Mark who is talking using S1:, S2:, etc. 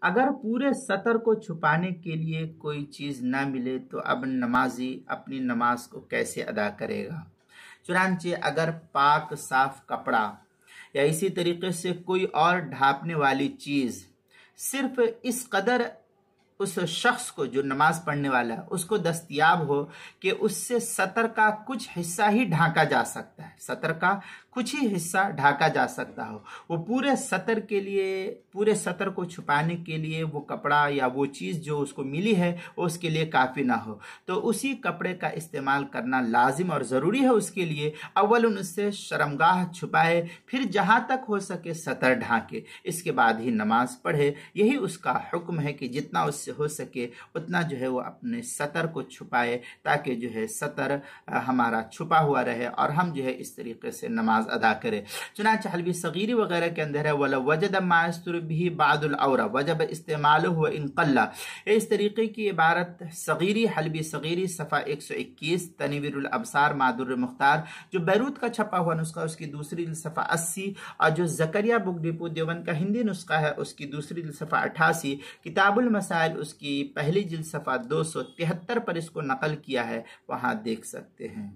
S1: अगर पूरे सतर को छुपाने के लिए कोई चीज़ ना मिले तो अब नमाजी अपनी नमाज को कैसे अदा करेगा। चुनांचे अगर पाक साफ कपड़ा या इसी तरीके से कोई और ढांपने वाली चीज़ सिर्फ इस कदर उस शख्स को जो नमाज पढ़ने वाला है उसको दस्तयाब हो कि उससे सतर का कुछ हिस्सा ही ढांका जा सकता है, सतर का कुछ ही हिस्सा ढांका जा सकता हो, वो पूरे सतर के लिए, पूरे सतर को छुपाने के लिए वो कपड़ा या वो चीज़ जो उसको मिली है वो उसके लिए काफ़ी ना हो, तो उसी कपड़े का इस्तेमाल करना लाजिम और ज़रूरी है। उसके लिए अव्वल उससे शर्मगाह छुपाए, फिर जहाँ तक हो सके सतर ढांके, इसके बाद ही नमाज पढ़े। यही उसका हुक्म है कि जितना उससे हो सके उतना जो है वो अपने सतर को छुपाए, ताकि जो है सतर हमारा छुपा हुआ रहे और हम जो है इस तरीके से नमाज अदा करें। चुनांचे हल्बी सगीरी वगैरह के अंदर है वला वजद मायस्तुर भी बादुल औरा वजब इस्तेमाल हुआ इनकल्ला, इस तरीके की इबारत सगीरी हल्बी सगीरी सफ़ा 121 तनवीरुल अबसार मादुर मुख्तार जो बैरूत का छपा हुआ नुस्खा उसकी दूसरी सफ़ा 80 और जो जकरिया बुक डिपो देवबंद का हिंदी नुस्खा है उसकी दूसरी सफ़ा 88, किताबुल मसाइल उसकी पहली जिल्द सफ़ा 273 पर इसको नकल किया है, वहां देख सकते हैं।